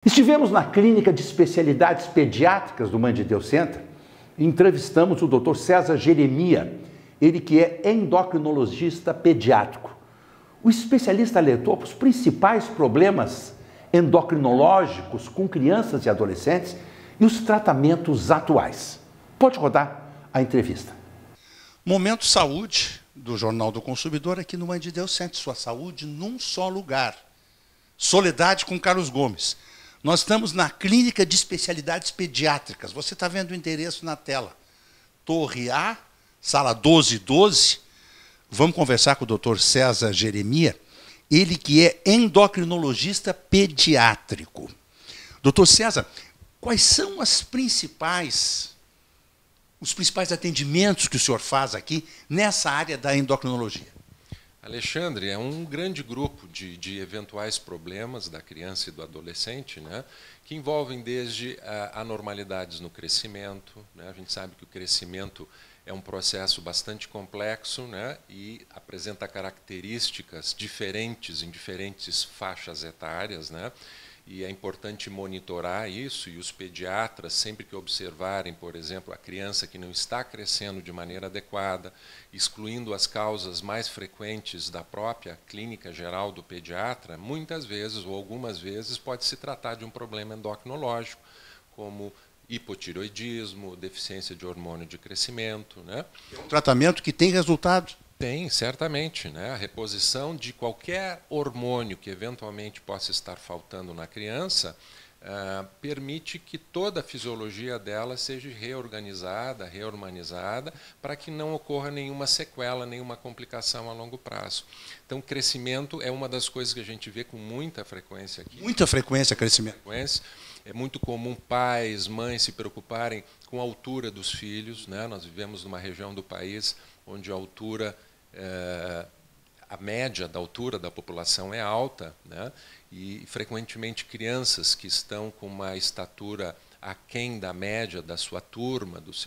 Estivemos na clínica de especialidades pediátricas do Mãe de Deus Center e entrevistamos o Dr. César Jeremia, ele que é endocrinologista pediátrico. O especialista alertou para os principais problemas endocrinológicos com crianças e adolescentes e os tratamentos atuais. Pode rodar a entrevista. Momento Saúde, do Jornal do Consumidor, aqui no Mãe de Deus Center. Sua saúde num só lugar. Soledade com Carlos Gomes. Nós estamos na Clínica de Especialidades Pediátricas. Você está vendo o endereço na tela. Torre A, sala 1212. Vamos conversar com o Dr. César Jeremia, ele que é endocrinologista pediátrico. Dr. César, quais são os principais atendimentos que o senhor faz aqui nessa área da endocrinologia? Alexandre, é um grande grupo de eventuais problemas da criança e do adolescente, né, que envolvem desde anormalidades no crescimento, né, a gente sabe que o crescimento é um processo bastante complexo, né, e apresenta características diferentes em diferentes faixas etárias, né, e é importante monitorar isso, e os pediatras, sempre que observarem, por exemplo, a criança que não está crescendo de maneira adequada, excluindo as causas mais frequentes da própria clínica geral do pediatra, muitas vezes ou algumas vezes pode se tratar de um problema endocrinológico, como hipotireoidismo, deficiência de hormônio de crescimento, né? É um tratamento que tem resultado? Tem, certamente, né? A reposição de qualquer hormônio que eventualmente possa estar faltando na criança permite que toda a fisiologia dela seja reorganizada, reorganizada, para que não ocorra nenhuma sequela, nenhuma complicação a longo prazo. Então, o crescimento é uma das coisas que a gente vê com muita frequência aqui. Muita frequência, crescimento. É muito comum pais, mães se preocuparem com a altura dos filhos, né? Nós vivemos numa região do país onde a altura, a média da altura da população é alta, né? E frequentemente crianças que estão com uma estatura aquém da média da sua turma, dos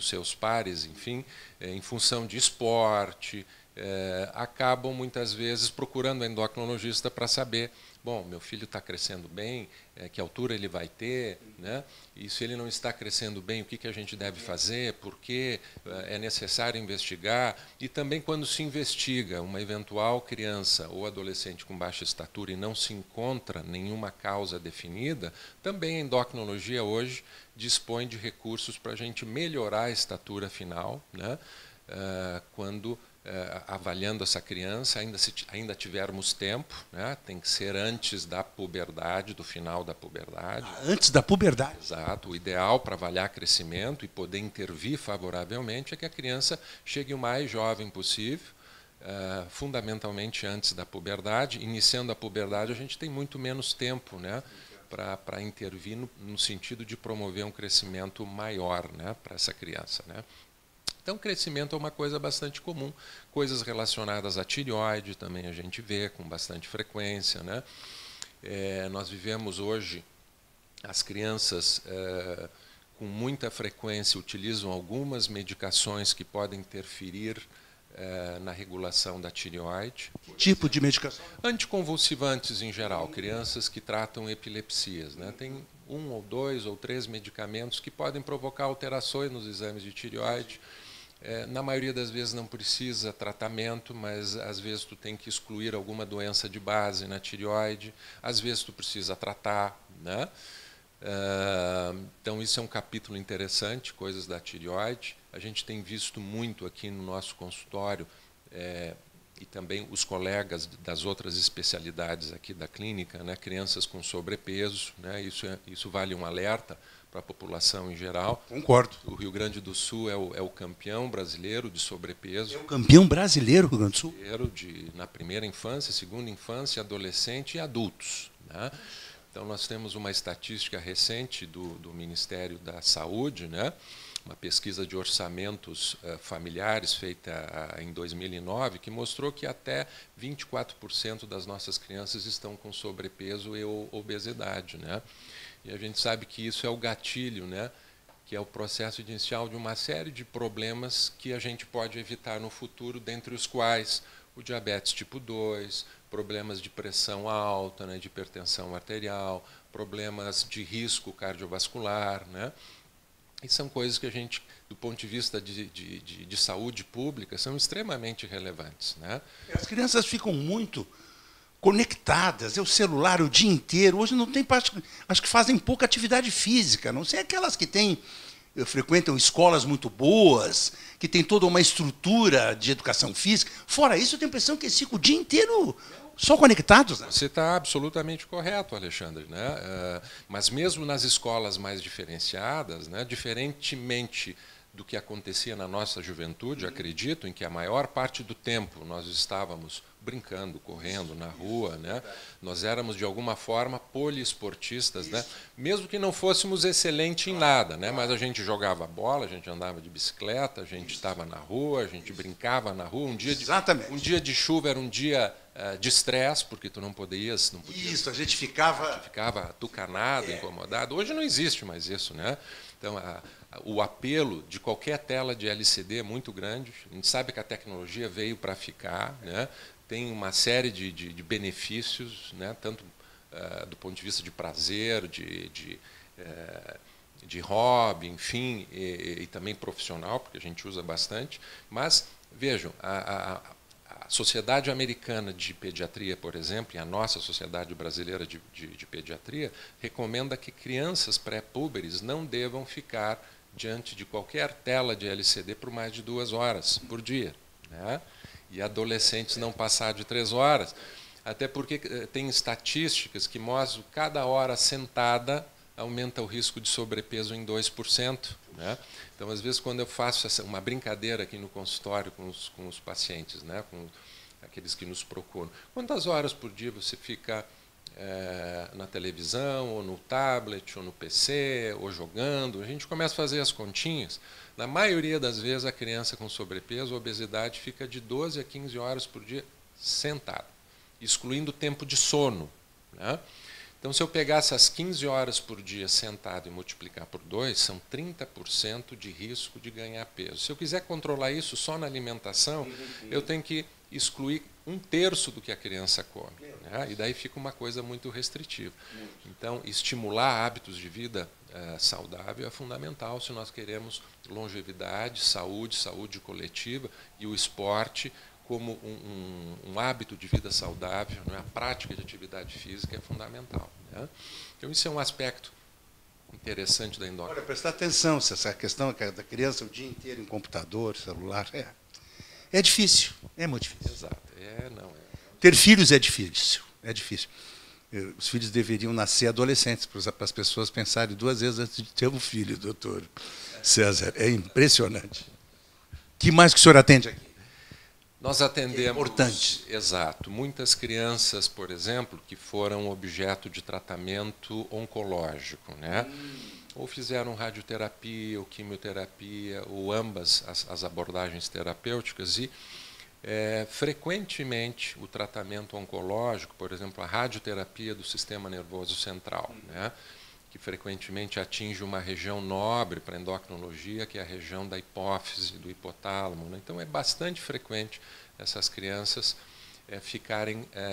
seus pares, enfim, em função de esporte, acabam muitas vezes procurando a endocrinologista para saber, bom, meu filho está crescendo bem, que altura ele vai ter, né? E se ele não está crescendo bem, o que a gente deve fazer, por que é necessário investigar, e também quando se investiga uma eventual criança ou adolescente com baixa estatura e não se encontra nenhuma causa definida, também a endocrinologia hoje dispõe de recursos para a gente melhorar a estatura final, né? Quando avaliando essa criança, ainda tivermos tempo, né? Tem que ser antes da puberdade, do final da puberdade. Antes da puberdade? Exato. O ideal para avaliar crescimento e poder intervir favoravelmente é que a criança chegue o mais jovem possível, fundamentalmente antes da puberdade. Iniciando a puberdade, a gente tem muito menos tempo, né, para intervir no sentido de promover um crescimento maior, né, para essa criança, né. Então, o crescimento é uma coisa bastante comum. Coisas relacionadas à tireoide também a gente vê com bastante frequência, né? Nós vivemos hoje, as crianças com muita frequência utilizam algumas medicações que podem interferir na regulação da tireoide. Que tipo de medicação? Anticonvulsivantes em geral, crianças que tratam epilepsias, né? Tem 1 ou 2 ou 3 medicamentos que podem provocar alterações nos exames de tireoide. Na maioria das vezes não precisa tratamento, mas às vezes tu tem que excluir alguma doença de base na tireoide, às vezes tu precisa tratar, né? Então isso é um capítulo interessante, coisas da tireoide. A gente tem visto muito aqui no nosso consultório, e também os colegas das outras especialidades aqui da clínica, né, crianças com sobrepeso, né, isso vale um alerta para a população em geral. Concordo. O Rio Grande do Sul é o campeão brasileiro de sobrepeso. É o campeão brasileiro do Rio Grande do Sul? Na primeira infância, segunda infância, adolescente e adultos, né? Então, nós temos uma estatística recente do Ministério da Saúde, né? Uma pesquisa de orçamentos familiares feita em 2009, que mostrou que até 24% das nossas crianças estão com sobrepeso e obesidade, né? E a gente sabe que isso é o gatilho, né? Que é o processo inicial de uma série de problemas que a gente pode evitar no futuro, dentre os quais o diabetes tipo 2, problemas de pressão alta, né, de hipertensão arterial, problemas de risco cardiovascular, né? E são coisas que a gente, do ponto de vista de saúde pública, são extremamente relevantes, né? As crianças ficam muito conectadas, é o celular o dia inteiro. Hoje não tem parte, acho que fazem pouca atividade física, não sei aquelas que frequentam escolas muito boas, que tem toda uma estrutura de educação física. Fora isso, eu tenho a impressão que eles ficam o dia inteiro só conectados. Né? Você está absolutamente correto, Alexandre, né? Mas mesmo nas escolas mais diferenciadas, né, diferentemente do que acontecia na nossa juventude, acredito, em que a maior parte do tempo nós estávamos brincando, correndo na rua, né? Nós éramos, de alguma forma, poliesportistas, né? Mesmo que não fôssemos excelentes em nada, né? Mas a gente jogava bola, a gente andava de bicicleta, a gente estava na rua, a gente brincava na rua. Um dia de chuva era um dia de estresse, porque tu não podia. Isso, a gente ficava atucanado, incomodado. Hoje não existe mais isso, né? Então, o apelo de qualquer tela de LCD é muito grande. A gente sabe que a tecnologia veio para ficar, né? Tem uma série de benefícios, né? Tanto do ponto de vista de prazer, de hobby, enfim, e também profissional, porque a gente usa bastante. Mas, vejam, a Sociedade Americana de Pediatria, por exemplo, e a nossa Sociedade Brasileira de Pediatria, recomenda que crianças pré-púberes não devam ficar diante de qualquer tela de LCD por mais de 2 horas por dia, né? E adolescentes não passar de 3 horas. Até porque tem estatísticas que mostram que cada hora sentada aumenta o risco de sobrepeso em 2%. Né? Então, às vezes, quando eu faço uma brincadeira aqui no consultório com os pacientes, né, com aqueles que nos procuram, quantas horas por dia você fica na televisão, ou no tablet, ou no PC, ou jogando? A gente começa a fazer as continhas. Na maioria das vezes, a criança com sobrepeso ou obesidade fica de 12 a 15 horas por dia sentada, excluindo o tempo de sono. Né? Então, se eu pegasse as 15 horas por dia sentado e multiplicar por 2, são 30% de risco de ganhar peso. Se eu quiser controlar isso só na alimentação, eu tenho que excluir 1/3 do que a criança come. Né? E daí fica uma coisa muito restritiva. Então, estimular hábitos de vida saudável é fundamental se nós queremos longevidade, saúde coletiva, e o esporte como um hábito de vida saudável, né? A prática de atividade física é fundamental. Né? Então, isso é um aspecto interessante da endócrina. Olha, prestar atenção, se essa questão da criança o dia inteiro em computador, celular, é difícil, é muito difícil. Exato. Ter filhos é difícil, é difícil. Os filhos deveriam nascer adolescentes, para as pessoas pensarem 2 vezes antes de ter um filho, doutor César. É impressionante. O que mais que o senhor atende aqui? Nós atendemos, importante. Exato, muitas crianças, por exemplo, que foram objeto de tratamento oncológico, né? Ou fizeram radioterapia, ou quimioterapia, ou ambas as abordagens terapêuticas, e frequentemente o tratamento oncológico, por exemplo, a radioterapia do sistema nervoso central, né? Que frequentemente atinge uma região nobre para a endocrinologia, que é a região da hipófise, do hipotálamo. Né? Então, é bastante frequente essas crianças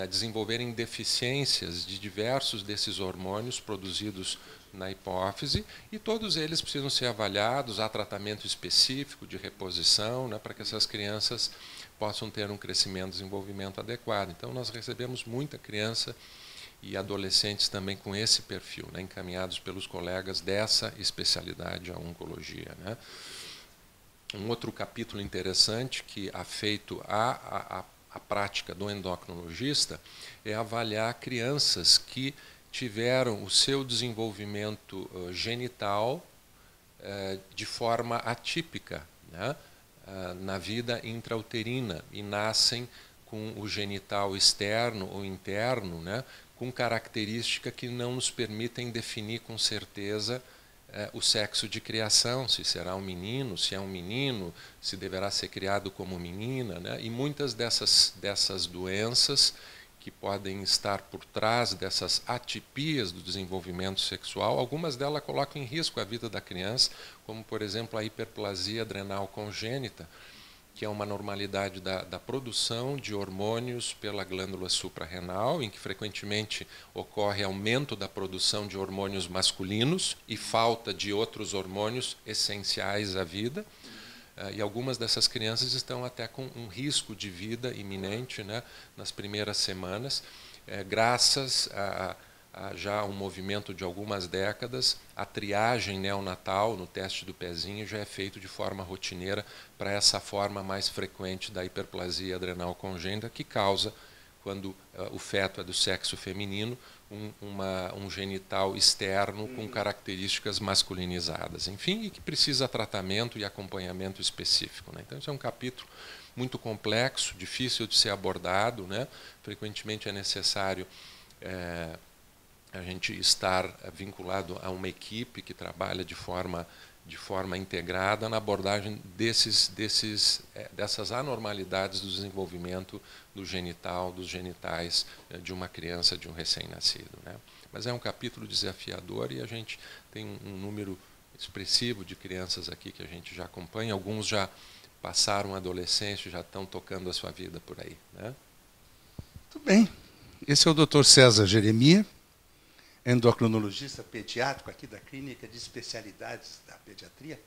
desenvolverem deficiências de diversos desses hormônios produzidos na hipófise, e todos eles precisam ser avaliados. Há tratamento específico de reposição, né, para que essas crianças possam ter um crescimento e desenvolvimento adequado. Então, nós recebemos muita criança e adolescentes também com esse perfil, né, encaminhados pelos colegas dessa especialidade, a oncologia. Né. Um outro capítulo interessante que afeito à prática do endocrinologista é avaliar crianças que tiveram o seu desenvolvimento genital de forma atípica, né, na vida intrauterina, e nascem com o genital externo ou interno, né, com característica que não nos permitem definir com certeza o sexo de criação, se será um menino, se é um menino, se deverá ser criado como menina. Né? E muitas dessas doenças que podem estar por trás dessas atipias do desenvolvimento sexual, algumas delas colocam em risco a vida da criança, como, por exemplo, a hiperplasia adrenal congênita, que é uma anormalidade da produção de hormônios pela glândula suprarrenal, em que frequentemente ocorre aumento da produção de hormônios masculinos e falta de outros hormônios essenciais à vida. E algumas dessas crianças estão até com um risco de vida iminente, né, nas primeiras semanas, graças a já um movimento de algumas décadas. A triagem neonatal no teste do pezinho já é feito de forma rotineira para essa forma mais frequente da hiperplasia adrenal congênita, que causa, quando o feto é do sexo feminino, um genital externo com características masculinizadas, enfim, e que precisa tratamento e acompanhamento específico, né? Então, isso é um capítulo muito complexo, difícil de ser abordado, né? Frequentemente é necessário a gente estar vinculado a uma equipe que trabalha de forma integrada na abordagem dessas anormalidades do desenvolvimento do genital, dos genitais de uma criança, de um recém-nascido, né? Mas é um capítulo desafiador e a gente tem um número expressivo de crianças aqui que a gente já acompanha. Alguns já passaram a adolescência, já estão tocando a sua vida por aí, né? Muito bem. Esse é o Dr. César Jeremia, endocrinologista pediátrico aqui da Clínica de Especialidades da Pediatria,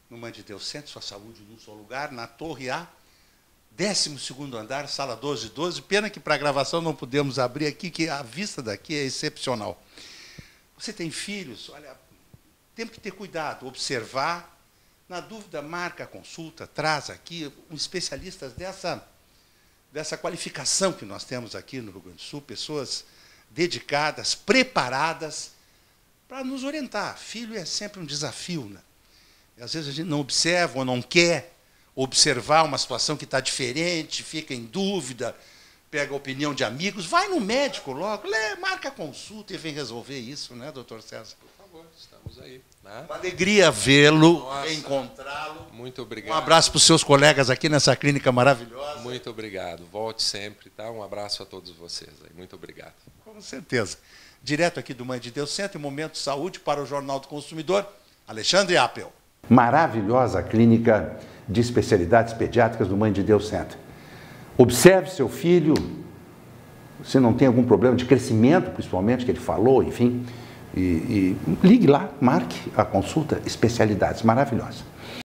no Mãe de Deus Centro, sua saúde num só lugar, na Torre A, 12º andar, sala 1212. Pena que para a gravação não podemos abrir aqui, que a vista daqui é excepcional. Você tem filhos? Olha, temos que ter cuidado, observar. Na dúvida, marca a consulta, traz aqui um especialista dessa qualificação que nós temos aqui no Rio Grande do Sul, pessoas dedicadas, preparadas para nos orientar. Filho é sempre um desafio, né? E às vezes a gente não observa ou não quer observar uma situação que está diferente, fica em dúvida, pega a opinião de amigos, vai no médico logo, marca a consulta e vem resolver isso, né, doutor César? Por favor, estamos aí, né? Uma alegria vê-lo, encontrá-lo. Muito obrigado. Um abraço para os seus colegas aqui nessa clínica maravilhosa. Muito obrigado. Volte sempre, tá? Um abraço a todos vocês aí. Muito obrigado. Com certeza. Direto aqui do Mãe de Deus Centro, Momento de Saúde para o Jornal do Consumidor, Alexandre Appel. Maravilhosa clínica de especialidades pediátricas do Mãe de Deus Centro. Observe seu filho, se não tem algum problema de crescimento, principalmente, que ele falou, enfim, e ligue lá, marque a consulta, especialidades, maravilhosa.